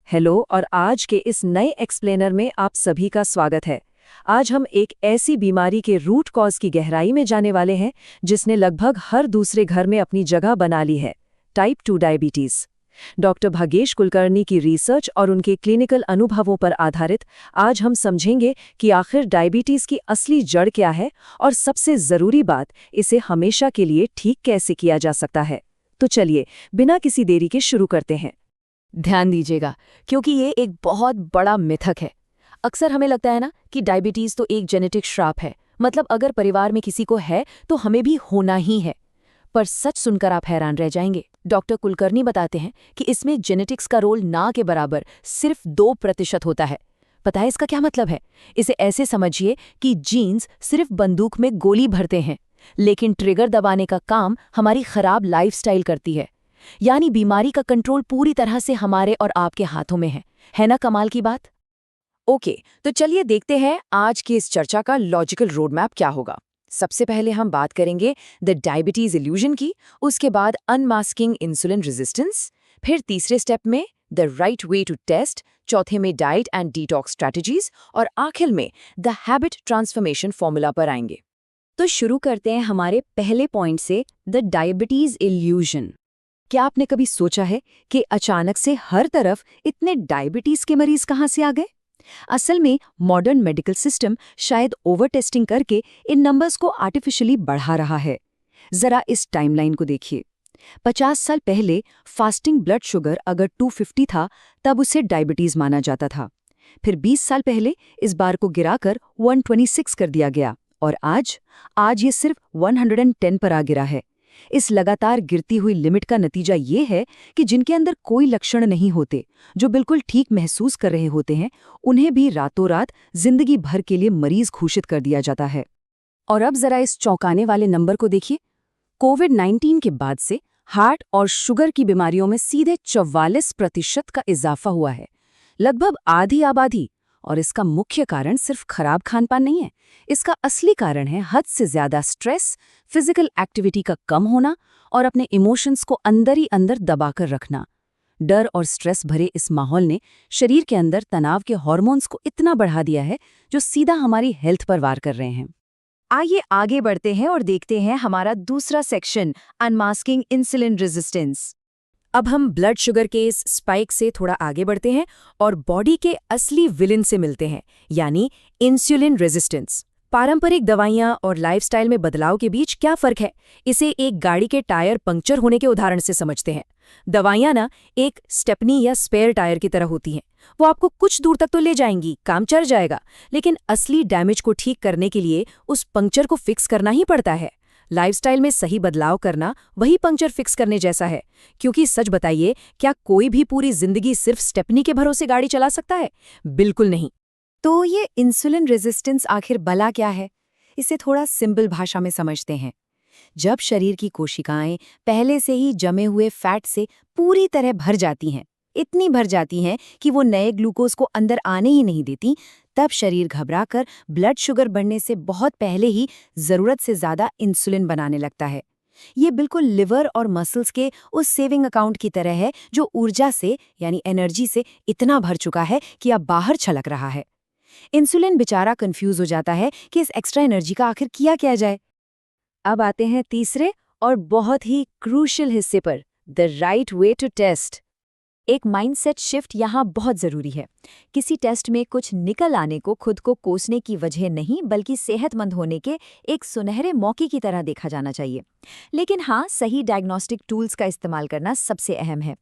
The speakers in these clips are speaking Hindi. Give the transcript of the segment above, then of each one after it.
हेलो और आज के इस नए एक्सप्लेनर में आप सभी का स्वागत है। आज हम एक ऐसी बीमारी के रूट कॉज की गहराई में जाने वाले हैं जिसने लगभग हर दूसरे घर में अपनी जगह बना ली है, type 2 diabetes. Doctor Bhagesh Kulkarni की रिसर्च और उनके क्लिनिकल अनुभवों पर आधारित आज हम समझेंगे कि आखिर डायबिटीज की असली जड़ क्या है और सबसे ज़रूरी बात, इसे हमेशा के लिए ठीक कैसे किया जा सकता है। तो चलिए बिना किसी देरी के शुरू करते हैं। ध्यान दीजिएगा, क्योंकि ये एक बहुत बड़ा मिथक है। अक्सर हमें लगता है ना कि डायबिटीज तो एक जेनेटिक श्राप है, मतलब अगर परिवार में किसी को है तो हमें भी होना ही है। पर सच सुनकर आप हैरान रह जाएंगे। डॉक्टर कुलकर्णी बताते हैं कि इसमें जेनेटिक्स का रोल ना के बराबर सिर्फ 2% होता है। पता है इसका क्या मतलब है? इसे ऐसे समझिए कि जीन्स सिर्फ बंदूक में गोली भरते हैं, लेकिन ट्रिगर दबाने का काम हमारी खराब लाइफस्टाइल करती है। यानी बीमारी का कंट्रोल पूरी तरह से हमारे और आपके हाथों में है ना कमाल की बात? ओके, तो चलिए देखते हैं आज की इस चर्चा का लॉजिकल रोड मैप क्या होगा। सबसे पहले हम बात करेंगे द डायबिटीज इल्यूजन की, उसके बाद अनमास्किंग इंसुलिन रेजिस्टेंस, फिर तीसरे स्टेप में the right way to test, चौथे में डाइट एंड डिटॉक्स स्ट्रैटेजीज और आखिर में द हैबिट ट्रांसफॉर्मेशन फॉर्मूला पर आएंगे। तो शुरू करते हैं हमारे पहले पॉइंट से, द डायबिटीज इल्यूजन। क्या आपने कभी सोचा है कि अचानक से हर तरफ इतने डायबिटीज के मरीज कहाँ से आ गए? असल में मॉडर्न मेडिकल सिस्टम शायद ओवर टेस्टिंग करके इन नंबर्स को आर्टिफिशियली बढ़ा रहा है। जरा इस टाइमलाइन को देखिए। 50 साल पहले फास्टिंग ब्लड शुगर अगर 250 था तब उसे डायबिटीज माना जाता था। फिर 20 साल पहले इस बार को गिराकर 126 कर दिया गया और आज ये सिर्फ 110 पर आ गिरा है। इस लगातार गिरती हुई लिमिट का नतीजा ये है कि जिनके अंदर कोई लक्षण नहीं होते, जो बिल्कुल ठीक महसूस कर रहे होते हैं, उन्हें भी रातों रात जिंदगी भर के लिए मरीज घोषित कर दिया जाता है। और अब जरा इस चौंकाने वाले नंबर को देखिए। कोविड-19 के बाद से हार्ट और शुगर की बीमारियों में सीधे 44% का इजाफा हुआ है, लगभग आधी आबादी। और इसका मुख्य कारण सिर्फ खराब खानपान नहीं है। इसका असली कारण है हद से ज्यादा स्ट्रेस, फिजिकल एक्टिविटी का कम होना और अपने इमोशंस को अंदर ही अंदर दबाकर रखना। डर और स्ट्रेस भरे इस माहौल ने शरीर के अंदर तनाव के हार्मोन्स को इतना बढ़ा दिया है जो सीधा हमारी हेल्थ पर वार कर रहे हैं। आइए आगे बढ़ते हैं और देखते हैं हमारा दूसरा सेक्शन, अनमास्किंग इंसुलिन रेजिस्टेंस। अब हम ब्लड शुगर के इस स्पाइक से थोड़ा आगे बढ़ते हैं और बॉडी के असली विलेन से मिलते हैं, यानी इंसुलिन रेजिस्टेंस। पारंपरिक दवाइयां और लाइफस्टाइल में बदलाव के बीच क्या फर्क है, इसे एक गाड़ी के टायर पंक्चर होने के उदाहरण से समझते हैं। दवाइयां ना एक स्टेपनी या स्पेयर टायर की तरह होती हैं। वो आपको कुछ दूर तक तो ले जाएंगी, काम चल जाएगा, लेकिन असली डैमेज को ठीक करने के लिए उस पंक्चर को फिक्स करना ही पड़ता है। लाइफस्टाइल में सही बदलाव करना वही पंक्चर फिक्स करने जैसा है, क्योंकि सच बताइए, क्या कोई भी पूरी जिंदगी सिर्फ स्टेपनी के भरोसे गाड़ी चला सकता है? बिल्कुल नहीं। तो ये इंसुलिन रेजिस्टेंस आखिर भला क्या है? इसे थोड़ा सिंपल भाषा में समझते हैं। जब शरीर की कोशिकाएं पहले से ही जमे हुए फैट से पूरी तरह भर जाती हैं, इतनी भर जाती हैं कि वो नए ग्लूकोज को अंदर आने ही नहीं देती, तब शरीर घबराकर ब्लड शुगर बढ़ने से बहुत पहले ही जरूरत से ज्यादा इंसुलिन बनाने लगता है। ये बिल्कुल लिवर और मसल्स के उस सेविंग अकाउंट की तरह है जो ऊर्जा से यानी एनर्जी से इतना भर चुका है कि अब बाहर छलक रहा है। इंसुलिन बेचारा कंफ्यूज हो जाता है कि इस एक्स्ट्रा एनर्जी का आखिर किया क्या जाए। अब आते हैं तीसरे और बहुत ही क्रूशियल हिस्से पर, the right way to test. एक माइंडसेट शिफ्ट यहाँ बहुत ज़रूरी है। किसी टेस्ट में कुछ निकल आने को खुद को कोसने की वजह नहीं, बल्कि सेहतमंद होने के एक सुनहरे मौके की तरह देखा जाना चाहिए। लेकिन हाँ, सही डायग्नोस्टिक टूल्स का इस्तेमाल करना सबसे अहम है।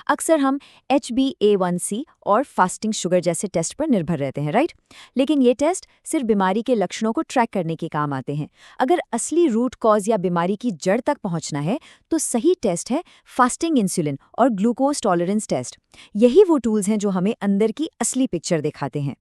अक्सर हम HbA1c और फास्टिंग शुगर जैसे टेस्ट पर निर्भर रहते हैं, राइट? लेकिन ये टेस्ट सिर्फ बीमारी के लक्षणों को ट्रैक करने के काम आते हैं। अगर असली रूट कॉज या बीमारी की जड़ तक पहुंचना है तो सही टेस्ट है फास्टिंग इंसुलिन और ग्लूकोज टॉलरेंस टेस्ट। यही वो टूल्स हैं जो हमें अंदर की असली पिक्चर दिखाते हैं।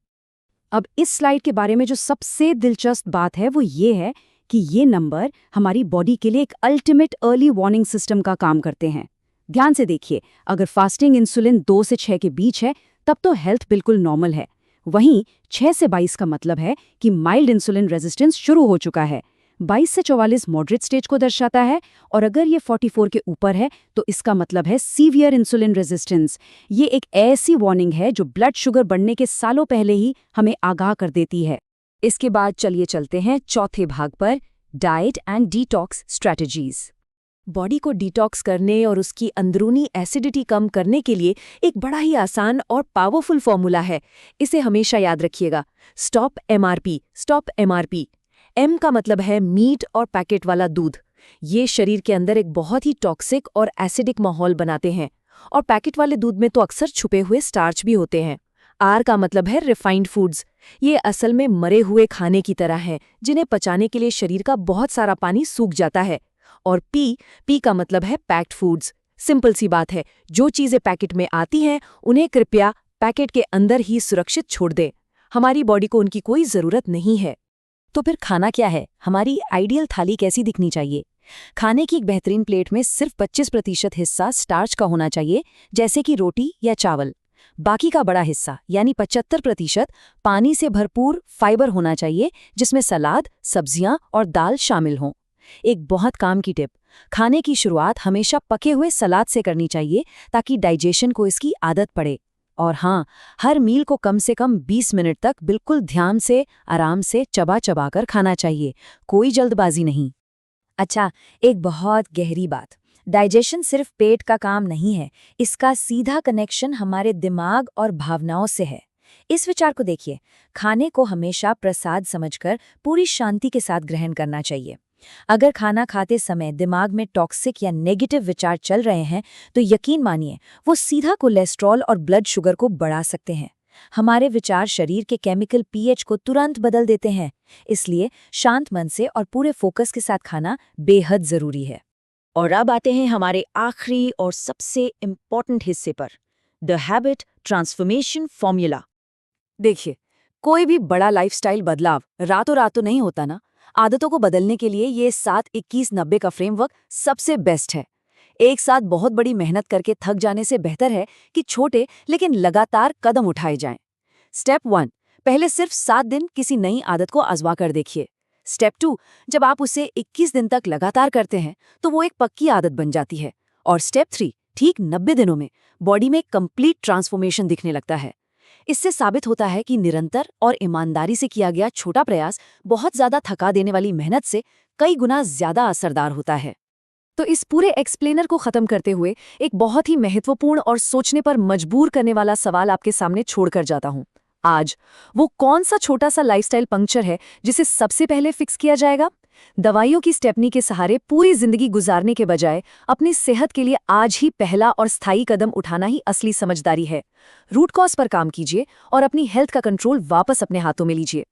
अब इस स्लाइड के बारे में जो सबसे दिलचस्प बात है वो ये है कि ये नंबर हमारी बॉडी के लिए एक अल्टीमेट अर्ली वार्निंग सिस्टम का काम करते हैं। ध्यान से देखिए, अगर फास्टिंग इंसुलिन 2 से 6 के बीच है तब तो हेल्थ बिल्कुल नॉर्मल है। वहीं 6 से 22 का मतलब है कि माइल्ड इंसुलिन रेजिस्टेंस शुरू हो चुका है। 22 से 44 मॉडरेट स्टेज को दर्शाता है, और अगर ये 44 के ऊपर है तो इसका मतलब है सीवियर इंसुलिन रेजिस्टेंस। ये एक ऐसी वार्निंग है जो ब्लड शुगर बढ़ने के सालों पहले ही हमें आगाह कर देती है। इसके बाद चलिए चलते हैं चौथे भाग पर, diet and detox strategies. Body को डिटॉक्स करने और उसकी अंदरूनी एसिडिटी कम करने के लिए एक बड़ा ही आसान और पावरफुल फॉर्मूला है। इसे हमेशा याद रखिएगा, stop MRP. Stop MRP. M का मतलब है मीट और पैकेट वाला दूध। ये शरीर के अंदर एक बहुत ही टॉक्सिक और एसिडिक माहौल बनाते हैं, और पैकेट वाले दूध में तो अक्सर छुपे हुए स्टार्च भी होते हैं। आर का मतलब है रिफाइंड फूड्स। ये असल में मरे हुए खाने की तरह हैं, जिन्हें पचाने के लिए शरीर का बहुत सारा पानी सूख जाता है। और पी का मतलब है पैक्ड फूड्स। सिंपल सी बात है, जो चीजें पैकेट में आती हैं उन्हें कृपया पैकेट के अंदर ही सुरक्षित छोड़ दें। हमारी बॉडी को उनकी कोई जरूरत नहीं है। तो फिर खाना क्या है? हमारी आइडियल थाली कैसी दिखनी चाहिए? खाने की एक बेहतरीन प्लेट में सिर्फ 25% हिस्सा स्टार्च का होना चाहिए, जैसे कि रोटी या चावल। बाकी का बड़ा हिस्सा यानी 75% पानी से भरपूर फाइबर होना चाहिए, जिसमें सलाद, सब्जियां और दाल शामिल हों। एक बहुत काम की टिप, खाने की शुरुआत हमेशा पके हुए सलाद से करनी चाहिए, ताकि डाइजेशन को इसकी आदत पड़े। और हाँ, हर मील को कम से कम 20 मिनट तक बिल्कुल ध्यान से, आराम से चबा चबा कर खाना चाहिए, कोई जल्दबाजी नहीं। अच्छा, एक बहुत गहरी बात, डाइजेशन सिर्फ पेट का काम नहीं है, इसका सीधा कनेक्शन हमारे दिमाग और भावनाओं से है। इस विचार को देखिए, खाने को हमेशा प्रसाद समझकर पूरी शांति के साथ ग्रहण करना चाहिए। अगर खाना खाते समय दिमाग में टॉक्सिक या नेगेटिव विचार चल रहे हैं, तो यकीन मानिए वो सीधा कोलेस्ट्रॉल और ब्लड शुगर को बढ़ा सकते हैं। हमारे विचार शरीर के केमिकल पीएच को तुरंत बदल देते हैं, इसलिए शांत मन से और पूरे फोकस के साथ खाना बेहद जरूरी है। और अब आते हैं हमारे आखिरी और सबसे इम्पोर्टेंट हिस्से पर, द हैबिट ट्रांसफॉर्मेशन फॉर्मूला। देखिए, कोई भी बड़ा लाइफस्टाइल बदलाव रातों रात तो नहीं होता ना। आदतों को बदलने के लिए ये 7-21-90 का फ्रेमवर्क सबसे बेस्ट है। एक साथ बहुत बड़ी मेहनत करके थक जाने से बेहतर है कि छोटे लेकिन लगातार कदम उठाए जाएं। स्टेप 1, पहले सिर्फ 7 दिन किसी नई आदत को आजमा कर देखिए। स्टेप 2, जब आप उसे 21 दिन तक लगातार करते हैं तो वो एक पक्की आदत बन जाती है। और स्टेप 3, ठीक 90 दिनों में बॉडी में कंप्लीट ट्रांसफॉर्मेशन दिखने लगता है। इससे साबित होता है कि निरंतर और ईमानदारी से किया गया छोटा प्रयास बहुत ज्यादा थका देने वाली मेहनत से कई गुना ज्यादा असरदार होता है। तो इस पूरे एक्सप्लेनर को खत्म करते हुए एक बहुत ही महत्वपूर्ण और सोचने पर मजबूर करने वाला सवाल आपके सामने छोड़कर जाता हूं। आज वो कौन सा छोटा सा लाइफस्टाइल पंक्चर है जिसे सबसे पहले फिक्स किया जाएगा? दवाइयों की स्टेपनी के सहारे पूरी जिंदगी गुजारने के बजाय अपनी सेहत के लिए आज ही पहला और स्थायी कदम उठाना ही असली समझदारी है। रूट कॉज पर काम कीजिए और अपनी हेल्थ का कंट्रोल वापस अपने हाथों में लीजिए।